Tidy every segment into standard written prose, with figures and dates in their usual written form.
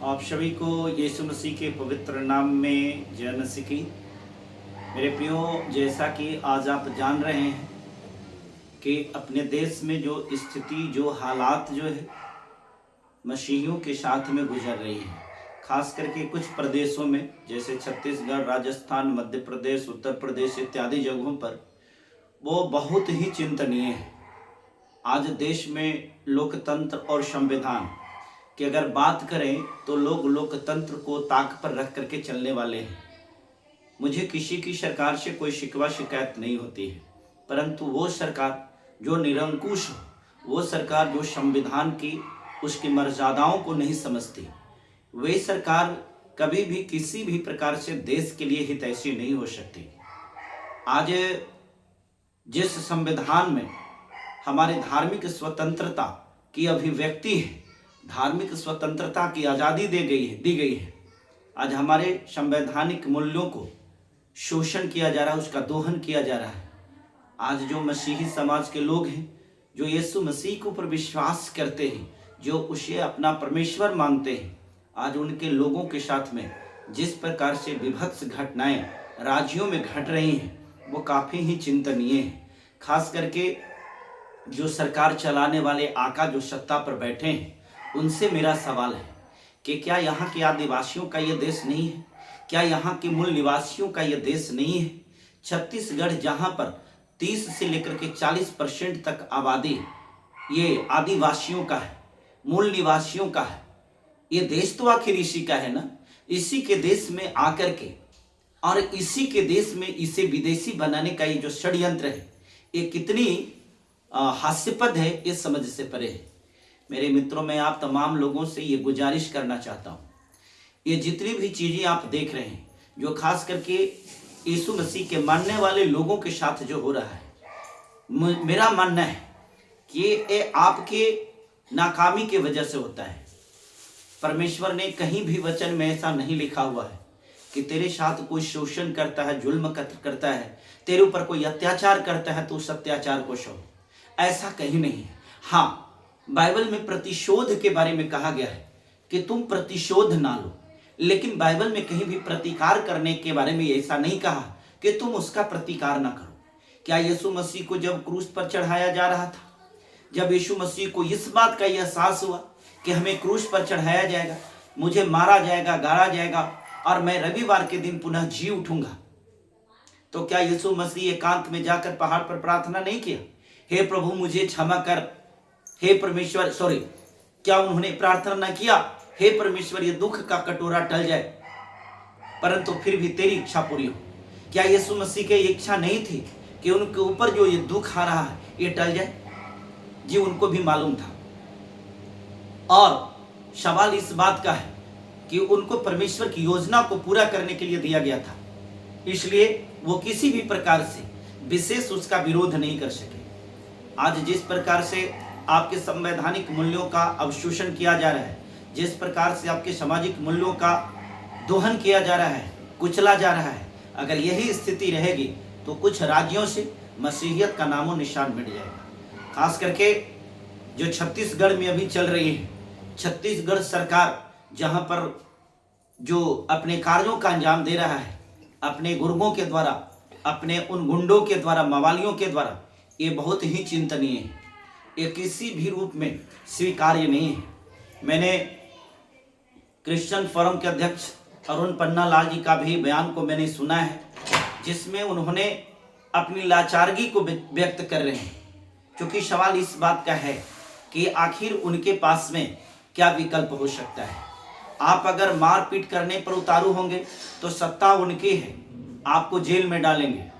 आप सभी को यीशु मसीह के पवित्र नाम में जय मसीह की। मेरे प्रियो, जैसा कि आज आप जान रहे हैं कि अपने देश में जो स्थिति, जो हालात जो है मसीहियों के साथ में गुजर रही है, खास करके कुछ प्रदेशों में जैसे छत्तीसगढ़, राजस्थान, मध्य प्रदेश, उत्तर प्रदेश इत्यादि जगहों पर वो बहुत ही चिंतनीय है। आज देश में लोकतंत्र और संविधान कि अगर बात करें तो लोग लोकतंत्र को ताक पर रख करके चलने वाले हैं। मुझे किसी की सरकार से कोई शिकवा शिकायत नहीं होती है, परंतु वो सरकार जो निरंकुश हो, वो सरकार जो संविधान की उसकी मर्यादाओं को नहीं समझती, वे सरकार कभी भी किसी भी प्रकार से देश के लिए हितैषी नहीं हो सकती। आज जिस संविधान में हमारे धार्मिक स्वतंत्रता की अभिव्यक्ति है, धार्मिक स्वतंत्रता की आज़ादी दी गई है, आज हमारे संवैधानिक मूल्यों को शोषण किया जा रहा है, उसका दोहन किया जा रहा है। आज जो मसीही समाज के लोग हैं, जो यीशु मसीह के ऊपर विश्वास करते हैं, जो उसे अपना परमेश्वर मानते हैं, आज उनके लोगों के साथ में जिस प्रकार से विभत्स घटनाएं राज्यों में घट रही हैं वो काफ़ी ही चिंतनीय है। खास करके जो सरकार चलाने वाले आका जो सत्ता पर बैठे हैं, उनसे मेरा सवाल है कि क्या यहाँ के आदिवासियों का ये देश नहीं है? क्या यहाँ के मूल निवासियों का ये देश नहीं है? छत्तीसगढ़ जहाँ पर 30 से लेकर के 40% तक आबादी ये आदिवासियों का है, मूल निवासियों का है। ये देश तो आखिर इसी का है ना। इसी के देश में आकर के और इसी के देश में इसे विदेशी बनाने का ये जो षड्यंत्र है, ये कितनी हास्यास्पद है, ये समझ से परे है। मेरे मित्रों, मैं आप तमाम लोगों से ये गुजारिश करना चाहता हूँ, ये जितनी भी चीज़ें आप देख रहे हैं, जो खास करके यीशु मसीह के मानने वाले लोगों के साथ जो हो रहा है, मेरा मानना है कि ये आपके नाकामी की वजह से होता है। परमेश्वर ने कहीं भी वचन में ऐसा नहीं लिखा हुआ है कि तेरे साथ कोई शोषण करता है, जुल्म करता है, तेरे ऊपर कोई अत्याचार करता है तो उस अत्याचार को सहो, ऐसा कहीं नहीं है। हाँ, बाइबल में प्रतिशोध के बारे में कहा गया है कि तुम प्रतिशोध ना लो, लेकिन बाइबल में कहीं भी प्रतिकार करने के बारे में ऐसा नहीं कहा कि तुम उसका प्रतिकार ना करो। क्या यीशु मसीह को जब क्रूस पर चढ़ाया जा रहा था, जब यीशु मसीह को इस बात का एहसास हुआ कि हमें क्रूस पर चढ़ाया जाएगा, मुझे मारा जाएगा, गाड़ा जाएगा और मैं रविवार के दिन पुनः जी उठूंगा, तो क्या यीशु मसीह एकांत में जाकर पहाड़ पर प्रार्थना नहीं किया, हे प्रभु मुझे क्षमा कर, हे परमेश्वर, क्या उन्होंने प्रार्थना किया, हे परमेश्वर ये दुख का कटोरा टल जाए परंतु फिर भी तेरी इच्छा पूरी हो? क्या यीशु मसीह की इच्छा नहीं थी कि उनके ऊपर जो ये दुख आ रहा है ये टल जाए? जी, उनको भी मालूम था। और सवाल इस बात का है कि उनको परमेश्वर की योजना को पूरा करने के लिए दिया गया था, इसलिए वो किसी भी प्रकार से विशेष उसका विरोध नहीं कर सके। आज जिस प्रकार से आपके संवैधानिक मूल्यों का अवशोषण किया जा रहा है, जिस प्रकार से आपके सामाजिक मूल्यों का दोहन किया जा रहा है, कुचला जा रहा है, अगर यही स्थिति रहेगी तो कुछ राज्यों से मसीहियत का नामो निशान मिट जाएगा। खास करके जो छत्तीसगढ़ में अभी चल रही है, छत्तीसगढ़ सरकार जहां पर जो अपने कार्यों का अंजाम दे रहा है, अपने गुर्गों के द्वारा, अपने उन गुंडों के द्वारा, मवालियों के द्वारा, ये बहुत ही चिंतनीय है। ये किसी भी रूप में स्वीकार्य नहीं है। मैंने क्रिश्चियन फोरम के अध्यक्ष अरुण पन्नालाल जी का भी बयान को मैंने सुना है, जिसमें उन्होंने अपनी लाचारगी को व्यक्त कर रहे हैं, क्योंकि सवाल इस बात का है कि आखिर उनके पास में क्या विकल्प हो सकता है। आप अगर मारपीट करने पर उतारू होंगे तो सत्ता उनकी है, आपको जेल में डालेंगे।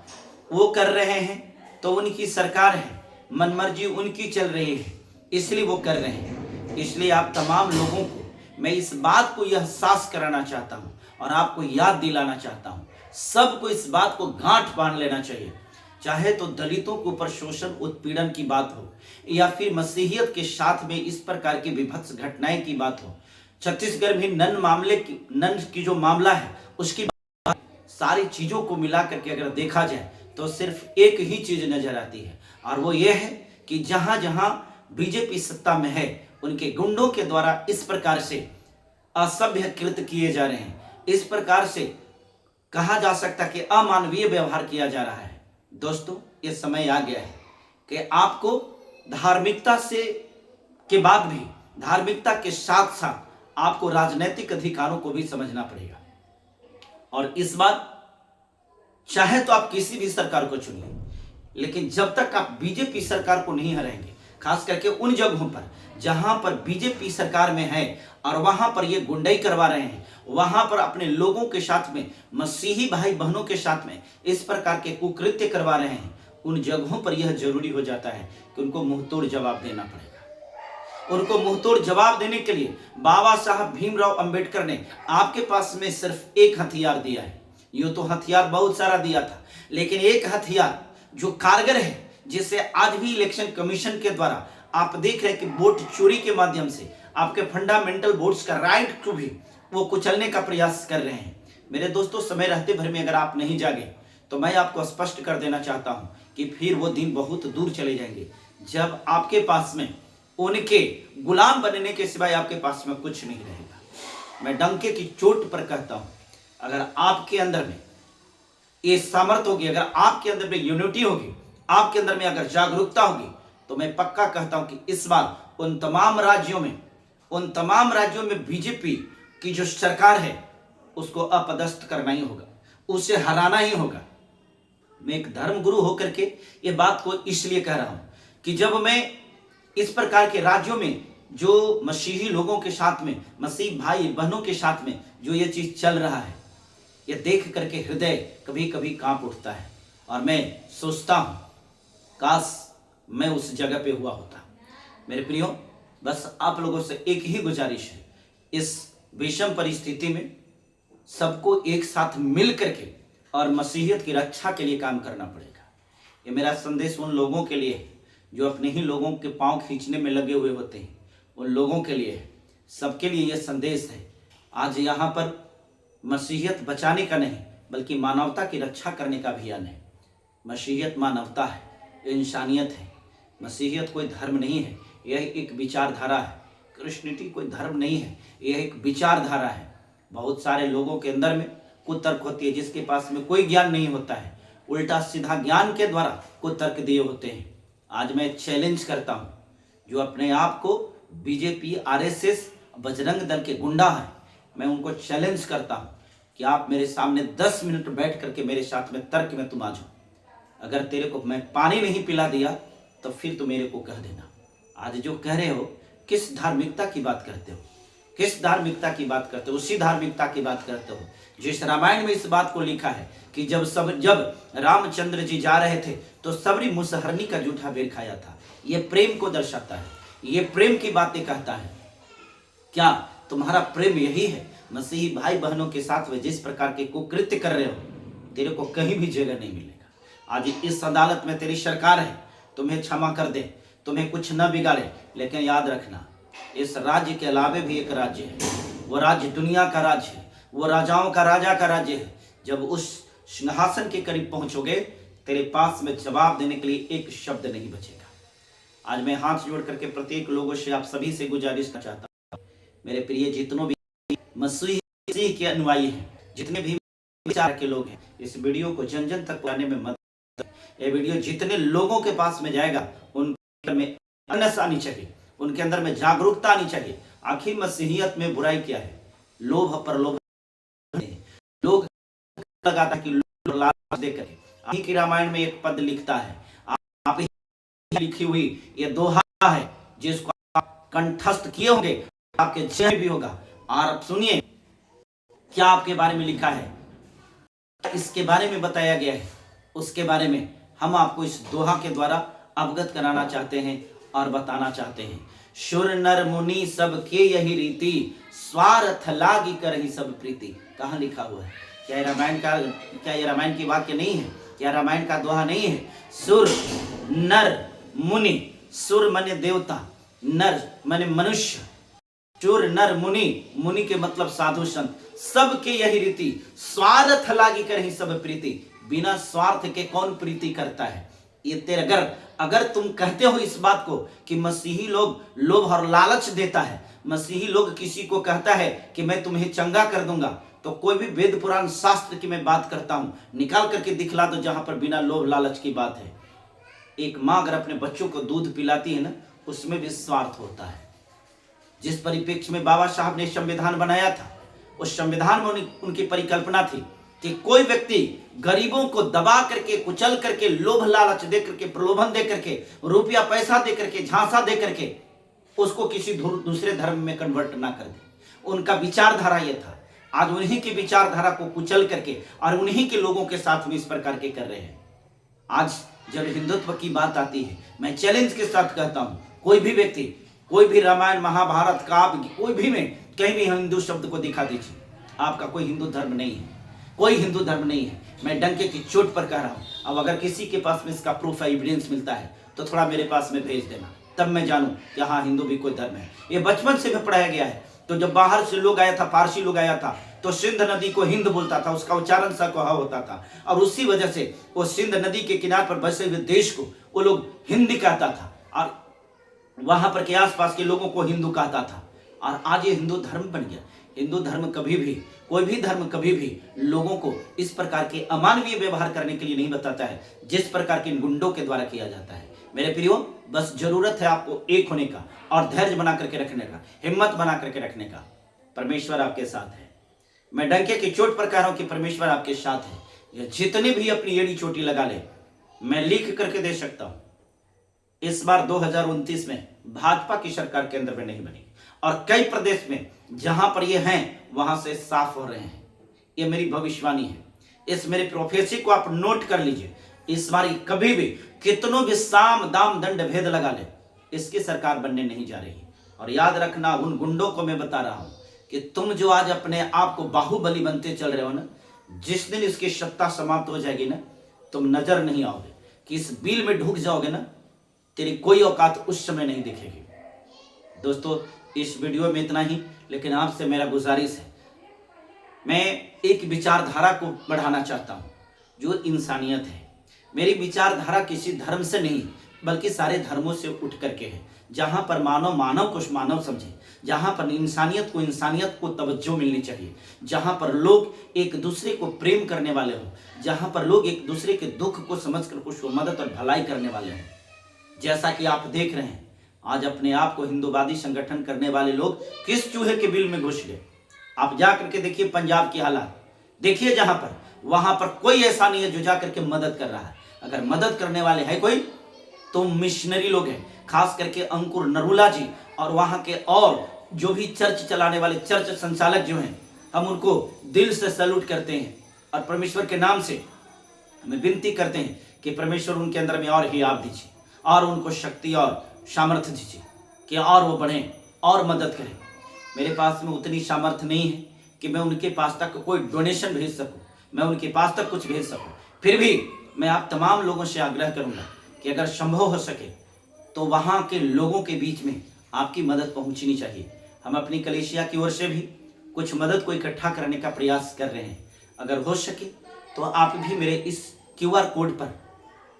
वो कर रहे हैं तो उनकी सरकार है, मनमर्जी उनकी चल रही है, इसलिए वो कर रहे हैं। इसलिए आप तमाम लोगों को मैं इस बात को एहसास कराना चाहता हूँ और आपको याद दिलाना चाहता हूँ, सबको इस बात को गांठ बांध लेना चाहिए। चाहे तो दलितों के ऊपर शोषण उत्पीड़न की बात हो या फिर मसीहियत के साथ में इस प्रकार की विभत्स घटनाएं की बात हो, छत्तीसगढ़ भी नन की जो मामला है उसकी बात, सारी चीजों को मिला करके अगर देखा जाए तो सिर्फ एक ही चीज नजर आती है, और वो ये है कि जहां जहां बीजेपी सत्ता में है, उनके गुंडों के द्वारा इस प्रकार से असभ्य कृत्य किए जा रहे हैं। इस प्रकार से कहा जा सकता है कि अमानवीय व्यवहार किया जा रहा है। दोस्तों, ये समय आ गया है कि आपको धार्मिकता से के बाद भी, धार्मिकता के साथ साथ आपको राजनीतिक अधिकारों को भी समझना पड़ेगा। और इस बार चाहे तो आप किसी भी सरकार को चुनिए, लेकिन जब तक आप बीजेपी सरकार को नहीं हराएंगे, खास करके उन जगहों पर जहां पर बीजेपी सरकार में है और वहां पर ये गुंडाई करवा रहे हैं, वहां पर अपने लोगों के साथ में, मसीही भाई बहनों के साथ में इस प्रकार के कुकृत्य करवा रहे हैं, उन जगहों पर यह जरूरी हो जाता है कि उनको मुंहतोड़ जवाब देना पड़ेगा। उनको मुंहतोड़ जवाब देने के लिए बाबा साहब भीमराव अंबेडकर ने आपके पास में सिर्फ एक हथियार दिया है। यूं तो हथियार बहुत सारा दिया था, लेकिन एक हथियार जो कारगर है, जिसे आज भी इलेक्शन कमीशन के द्वारा आप देख रहे हैं कि वोट चोरी के माध्यम से आपके फंडामेंटल वोट्स का राइट को भी वो कुचलने का प्रयास कर रहे हैं। मेरे दोस्तों, समय रहते भर में अगर आप नहीं जागे तो मैं आपको स्पष्ट कर देना चाहता हूं कि फिर वो दिन बहुत दूर चले जाएंगे जब आपके पास में उनके गुलाम बनने के सिवाय आपके पास में कुछ नहीं रहेगा। मैं डंके की चोट पर कहता हूं, अगर आपके अंदर में ये सामर्थ्य होगी, अगर आपके अंदर में यूनिटी होगी, आपके अंदर में अगर जागरूकता होगी, तो मैं पक्का कहता हूं कि इस बार उन तमाम राज्यों में बीजेपी की जो सरकार है उसको अपदस्थ करना ही होगा, उसे हराना ही होगा। मैं एक धर्मगुरु होकर के ये बात को इसलिए कह रहा हूं कि जब मैं इस प्रकार के राज्यों में जो मसीही लोगों के साथ में, मसीह भाई बहनों के साथ में जो ये चीज चल रहा है, ये देख करके हृदय कभी कभी कांप उठता है और मैं सोचता हूं काश मैं उस जगह पे हुआ होता। मेरे प्रियो, बस आप लोगों से एक ही गुजारिश है, इस विषम परिस्थिति में सबको एक साथ मिल करके और मसीहियत की रक्षा के लिए काम करना पड़ेगा। ये मेरा संदेश उन लोगों के लिए है जो अपने ही लोगों के पांव खींचने में लगे हुए होते हैं, उन लोगों के लिए है, सबके लिए यह संदेश है। आज यहाँ पर मसीहियत बचाने का नहीं बल्कि मानवता की रक्षा करने का अभियान है। मसीहियत मानवता है, इंसानियत है। मसीहियत कोई धर्म नहीं है, यह एक विचारधारा है। क्रिश्चियनिटी कोई धर्म नहीं है, यह एक विचारधारा है। बहुत सारे लोगों के अंदर में कुतर्क होती है, जिसके पास में कोई ज्ञान नहीं होता है, उल्टा सीधा ज्ञान के द्वारा कुतर्क दिए होते हैं। आज मैं चैलेंज करता हूं, जो अपने आप को बीजेपी, आरएसएस, बजरंग दल के गुंडा है, मैं उनको चैलेंज करता हूं कि आप मेरे सामने 10 मिनट बैठ करके मेरे साथ में तर्क में तुम आ जाओ। अगर तेरे को मैं पानी नहीं पिला दिया तो फिर तो मेरे को कह देना। आज जो कह रहे हो, किस धार्मिकता की बात करते हो? किस धार्मिकता की बात करते हो? उसी धार्मिकता की बात करते हो जिस रामायण में इस बात को लिखा है कि जब रामचंद्र जी जा रहे थे तो सबरी मुसहरनी का जूठा बेर खाया था। ये प्रेम को दर्शाता है, ये प्रेम की बातें कहता है। क्या तुम्हारा प्रेम यही है? मसीही भाई बहनों के साथ में जिस प्रकार के कुकृत्य कर रहे हो, तेरे को कहीं भी जगह नहीं मिलेगा। आज इस अदालत में तेरी सरकार है, तुम्हें क्षमा कर दे, तुम्हें कुछ न बिगाड़े, लेकिन याद रखना, इस राज्य के अलावे भी एक राज्य है। वो राज्य दुनिया का राज्य है, वो राजाओं का राजा का राज्य है। जब उस सिंहासन के करीब पहुंचोगे, तेरे पास में जवाब देने के लिए एक शब्द नहीं बचेगा। आज मैं हाथ जोड़ करके प्रत्येक लोगों से, आप सभी से गुजारिश करना चाहता हूँ, मेरे प्रिय जितनों भी मसीह के अनुयायी हैं, जितने भी विचार के लोग हैं, इस वीडियो को जन जन तक पहुंचाने में मदद। ये वीडियो जितने लोगों के पास में जाएगा, उनके में अनस आनी चाहिए, उनके अंदर में जागरूकता आनी चाहिए। आखिर मसीहियत में बुराई क्या है? लोभ प्रलोभ। लोग लगाता कि लोग लालच देकर, आखिर की रामायण में एक पद लिखता है, आप लिखी हुई ये दोहा है, जिसको आप कंठस्थ किए होंगे, आपके जय भी होगा। और सुनिए क्या आपके बारे में लिखा है, इसके बारे में बताया गया है, उसके बारे में हम आपको इस दोहा के द्वारा अवगत कराना चाहते हैं और बताना चाहते हैं। शुर नर मुनि सबके यही रीति, स्वार्थ लागी करहि सब प्रीति। कहाँ लिखा हुआ है? क्या ये रामायण की वाक्य नहीं है? क्या रामायण का दोहा नहीं है? सुर नर मुनि, सुर माने देवता, नर माने मनुष्य, चुर नर मुनि, मुनि के मतलब साधु संत, सबके यही रीति, स्वार्थ लागी करहि सब प्रीति। बिना स्वार्थ के कौन प्रीति करता है? ये तेरे अगर तुम कहते हो इस बात को कि मसीही लोग लोभ और लालच देता है, मसीही लोग किसी को कहता है कि मैं तुम्हें चंगा कर दूंगा, तो कोई भी वेद पुराण शास्त्र की मैं बात करता हूं, निकाल करके दिखला दो जहां पर बिना लोभ लालच की बात है। एक माँ अगर अपने बच्चों को दूध पिलाती है ना, उसमें भी स्वार्थ होता है। जिस परिप्रेक्ष्य में बाबा साहब ने संविधान बनाया था, उस संविधान में उनकी परिकल्पना थी कि कोई व्यक्ति गरीबों को दबा करके, कुचल करके, लोभ लालच दे करके, प्रलोभन दे करके, रुपया पैसा दे करके, झांसा दे करके उसको किसी दूसरे धर्म में कन्वर्ट ना कर दे। उनका विचारधारा यह था। आज उन्हीं की विचारधारा को कुचल करके और उन्हीं के लोगों के साथ में इस प्रकार के कर रहे हैं। आज जब हिंदुत्व की बात आती है, मैं चैलेंज के साथ कहता हूं, कोई भी व्यक्ति, कोई भी रामायण महाभारत काव्य कोई भी में कहीं भी हिंदू शब्द को दिखा दीजिए, आपका कोई हिंदू धर्म नहीं है, कोई हिंदू धर्म नहीं है। मैं डंके की चोट पर कह रहा हूं। अब अगर किसी के पास में इसका प्रूफ एविडेंस मिलता है तो थोड़ा मेरे पास में भेज देना, तब मैं जानूं कि हाँ हिंदू भी कोई धर्म है। ये बचपन से भी पढ़ाया गया है। तो जब बाहर से लोग आया था, पारसी लोग आया था, तो सिंध नदी को हिंद बोलता था, उसका उच्चारण सा कहा होता था, और उसी वजह से वो सिंध नदी के किनारे पर बसे हुए देश को वो लोग हिंदी कहता था, और वहां पर के आसपास के लोगों को हिंदू कहता था। और आज ये हिंदू धर्म बन गया। हिंदू धर्म कभी भी, कोई भी धर्म कभी भी लोगों को इस प्रकार के अमानवीय व्यवहार करने के लिए नहीं बताता है जिस प्रकार के इन गुंडों के द्वारा किया जाता है। मेरे प्रियो, बस जरूरत है आपको एक होने का और धैर्य बना करके रखने का, हिम्मत बना करके रखने का। परमेश्वर आपके साथ है। मैं डंके की चोट पर कह रहा हूं कि परमेश्वर आपके साथ है। ये जितने भी अपनी एड़ी चोटी लगा ले, मैं लिख करके दे सकता हूं। इस बार 2029 में भाजपा की सरकार केंद्र में नहीं बनी, और कई प्रदेश में जहां पर ये हैं वहां से साफ हो रहे हैं। ये मेरी भविष्यवाणी है। इस मेरे प्रोफेसी को आप नोट कर लीजिए। इस बार कभी भी कितनों भी साम दाम दंड भेद लगा ले, इसकी सरकार बनने नहीं जा रही। और याद रखना, उन गुंडों को मैं बता रहा हूं कि तुम जो आज अपने आप को बाहुबली बनते चल रहे हो ना, जिस दिन इसकी सत्ता समाप्त हो जाएगी ना, तुम नजर नहीं आओगे कि इस बिल में ढुक जाओगे ना, तेरी कोई औकात उस समय नहीं दिखेगी। दोस्तों, इस वीडियो में इतना ही, लेकिन आपसे मेरा गुजारिश है, मैं एक विचारधारा को बढ़ाना चाहता हूं जो इंसानियत है। मेरी विचारधारा किसी धर्म से नहीं बल्कि सारे धर्मों से उठ करके है। जहां पर मानव मानव को मानव समझे, जहां पर इंसानियत को तवज्जो मिलनी चाहिए, जहां पर लोग एक दूसरे को प्रेम करने वाले हों, जहां पर लोग एक दूसरे के दुख को समझकर उसको मदद और भलाई करने वाले हों। जैसा कि आप देख रहे हैं, आज अपने आप को हिंदूवादी संगठन करने वाले लोग किस चूहे के बिल में घुस गए। आप जा करके देखिए पंजाब की हालात, देखिए जहां पर, वहां पर कोई ऐसा नहीं है जो जा करके मदद कर रहा है। अगर मदद करने वाले है कोई, तो मिशनरी लोग हैं, खास करके अंकुर नरूला जी और वहां के और जो भी चर्च चलाने वाले चर्च संचालक जो हैं, हम उनको दिल से सैल्यूट करते हैं और परमेश्वर के नाम से हमें विनती करते हैं कि परमेश्वर उनके अंदर में और ही आप दीजिए और उनको शक्ति और सामर्थ्य दीजिए कि और वो बढ़ें और मदद करें। मेरे पास में उतनी सामर्थ्य नहीं है कि मैं उनके पास तक कोई डोनेशन भेज सकूं, मैं उनके पास तक कुछ भेज सकूं। फिर भी मैं आप तमाम लोगों से आग्रह करूंगा कि अगर संभव हो सके तो वहां के लोगों के बीच में आपकी मदद पहुंचनी चाहिए। हम अपनी कलीसिया की ओर से भी कुछ मदद को इकट्ठा करने का प्रयास कर रहे हैं। अगर हो सके तो आप भी मेरे इस QR कोड पर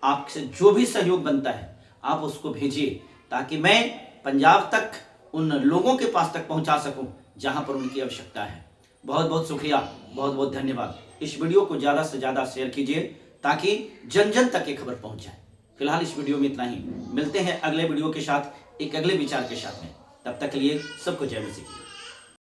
आपसे जो भी सहयोग बनता है आप उसको भेजिए, ताकि मैं पंजाब तक उन लोगों के पास तक पहुंचा सकूं जहां पर उनकी आवश्यकता है। बहुत बहुत शुक्रिया, बहुत बहुत धन्यवाद। इस वीडियो को ज़्यादा से ज़्यादा शेयर कीजिए ताकि जन जन तक ये खबर पहुंच जाए। फिलहाल इस वीडियो में इतना ही। मिलते हैं अगले वीडियो के साथ, एक अगले विचार के साथ में। तब तक के लिए सबको जय मसीह।